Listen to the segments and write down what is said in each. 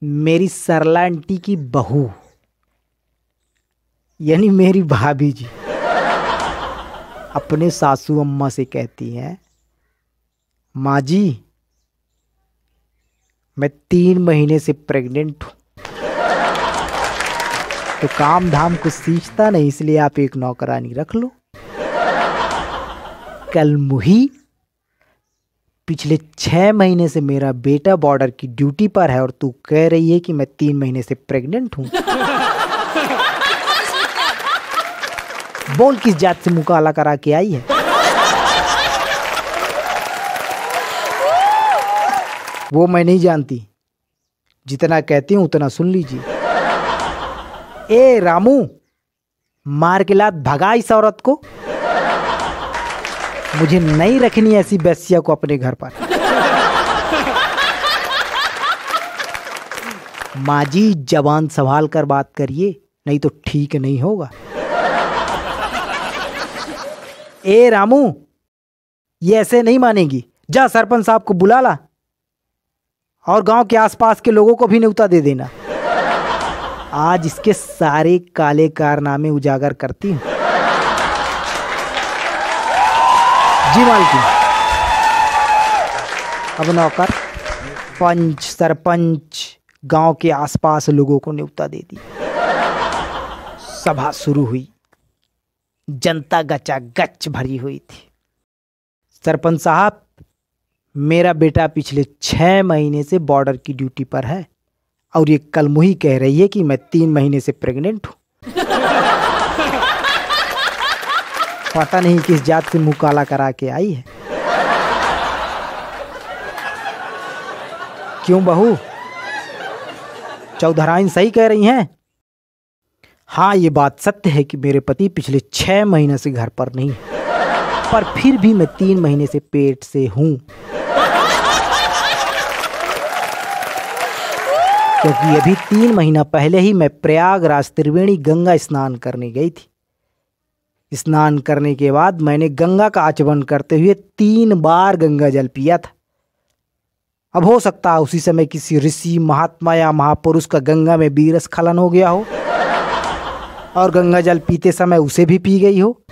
मेरी सरला आंटी की बहू यानी मेरी भाभी जी अपने सासू अम्मा से कहती हैं, माँ जी मैं 3 महीने से प्रेग्नेंट हूं, तो काम धाम कुछ सीखता नहीं, इसलिए आप एक नौकरानी रख लो। कल मुही पिछले 6 महीने से मेरा बेटा बॉर्डर की ड्यूटी पर है और तू कह रही है कि मैं 3 महीने से प्रेग्नेंट हूं। बोल किस जात से मुकाला करा के आई है। वो मैं नहीं जानती, जितना कहती हूं उतना सुन लीजिए। ए रामू, मार के लात भगा इस औरत को, मुझे नहीं रखनी ऐसी बेस्या को अपने घर पर। माँ जी जबान संभाल कर बात करिए, नहीं तो ठीक नहीं होगा। ए रामू, ये ऐसे नहीं मानेगी, जा सरपंच साहब को बुला ला और गांव के आसपास के लोगों को भी न्योता दे देना। आज इसके सारे काले कारनामे उजागर करती हूं। जी मालकिन। अब नौकर, पंच, सरपंच गांव के आसपास लोगों को न्योता दे दी। सभा शुरू हुई, जनता गचा गच भरी हुई थी। सरपंच साहब, मेरा बेटा पिछले 6 महीने से बॉर्डर की ड्यूटी पर है और ये कल मुही कह रही है कि मैं 3 महीने से प्रेग्नेंट हूं। पता नहीं किस जात से मुंह काला करा के आई है। क्यों बहू, चौधराइन सही कह रही हैं? हाँ, ये बात सत्य है कि मेरे पति पिछले 6 महीने से घर पर नहीं है, पर फिर भी मैं 3 महीने से पेट से हूं, क्योंकि अभी 3 महीना पहले ही मैं प्रयागराज त्रिवेणी गंगा स्नान करने गई थी। स्नान करने के बाद मैंने गंगा का आचमन करते हुए 3 बार गंगा जल पिया था। अब हो सकता है उसी समय किसी ऋषि, महात्मा या महापुरुष का गंगा में बीरस्खलन हो गया हो और गंगा जल पीते समय उसे भी पी गई हो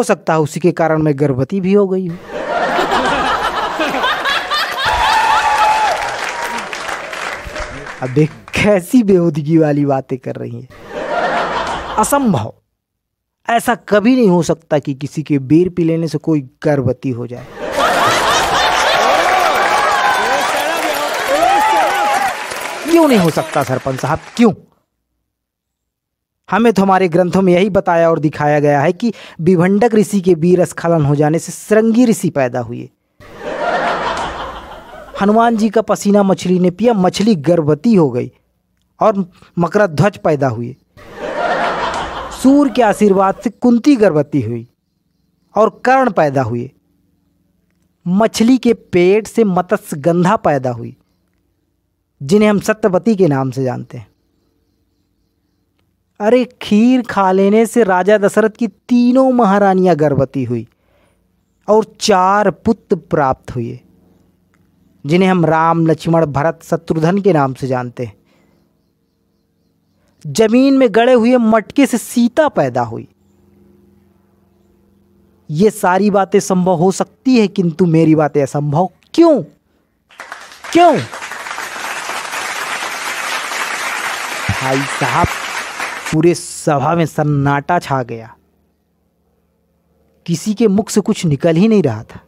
सकता है उसी के कारण मैं गर्भवती भी हो गई हूं। अब देख कैसी बेहूदगी वाली बातें कर रही हैं। असंभव, ऐसा कभी नहीं हो सकता कि किसी के बीर पी लेने से कोई गर्भवती हो जाए। क्यों नहीं हो सकता सरपंच साहब, क्यों? हमें तो हमारे ग्रंथों में यही बताया और दिखाया गया है कि विभंडक ऋषि के बीरस्खलन हो जाने से श्रृंगी ऋषि पैदा हुए। हनुमान जी का पसीना मछली ने पिया, मछली गर्भवती हो गई और मकरध्वज पैदा हुए। सूर्य के आशीर्वाद से कुंती गर्भवती हुई और कर्ण पैदा हुए। मछली के पेट से मत्स्य गंधा पैदा हुई, जिन्हें हम सत्यवती के नाम से जानते हैं। अरे खीर खा लेने से राजा दशरथ की 3 महारानियां गर्भवती हुई और 4 पुत्र प्राप्त हुए, जिन्हें हम राम, लक्ष्मण, भरत, शत्रुघ्न के नाम से जानते हैं। जमीन में गड़े हुए मटके से सीता पैदा हुई। ये सारी बातें संभव हो सकती है, किंतु मेरी बातें असंभव क्यों? क्यों? भाई साहब, पूरे सभा में सन्नाटा छा गया। किसी के मुख से कुछ निकल ही नहीं रहा था।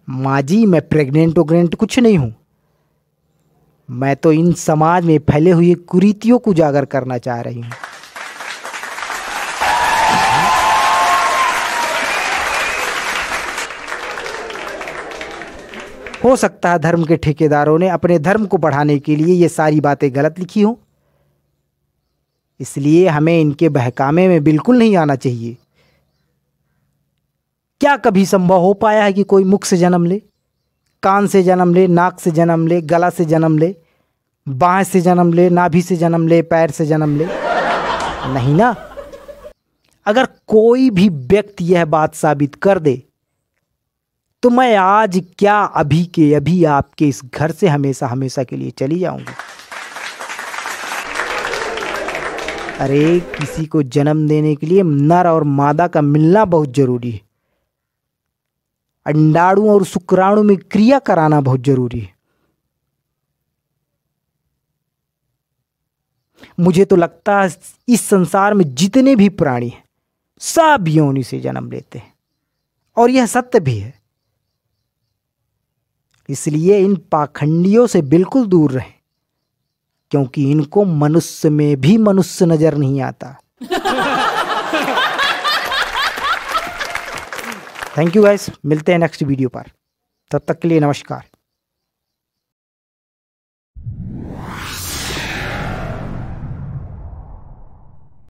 माँ जी, मैं प्रेग्नेंट कुछ नहीं हूं। मैं तो इन समाज में फैले हुए कुरीतियों को उजागर करना चाह रही हूं। हो सकता है धर्म के ठेकेदारों ने अपने धर्म को बढ़ाने के लिए ये सारी बातें गलत लिखी हो, इसलिए हमें इनके बहकावे में बिल्कुल नहीं आना चाहिए। क्या कभी संभव हो पाया है कि कोई मुख से जन्म ले, कान से जन्म ले, नाक से जन्म ले, गला से जन्म ले, बाएं से जन्म ले, नाभि से जन्म ले, पैर से जन्म ले? नहीं ना। अगर कोई भी व्यक्ति यह बात साबित कर दे तो मैं आज क्या अभी के अभी आपके इस घर से हमेशा हमेशा के लिए चली जाऊंगी। अरे किसी को जन्म देने के लिए नर और मादा का मिलना बहुत जरूरी है। अंडाणु और शुक्राणु में क्रिया कराना बहुत जरूरी है। मुझे तो लगता है इस संसार में जितने भी प्राणी हैं सब योनि से जन्म लेते हैं, और यह सत्य भी है। इसलिए इन पाखंडियों से बिल्कुल दूर रहें, क्योंकि इनको मनुष्य में भी मनुष्य नजर नहीं आता। थैंक यू गाइस, मिलते हैं नेक्स्ट वीडियो पर। तब तक के लिए नमस्कार।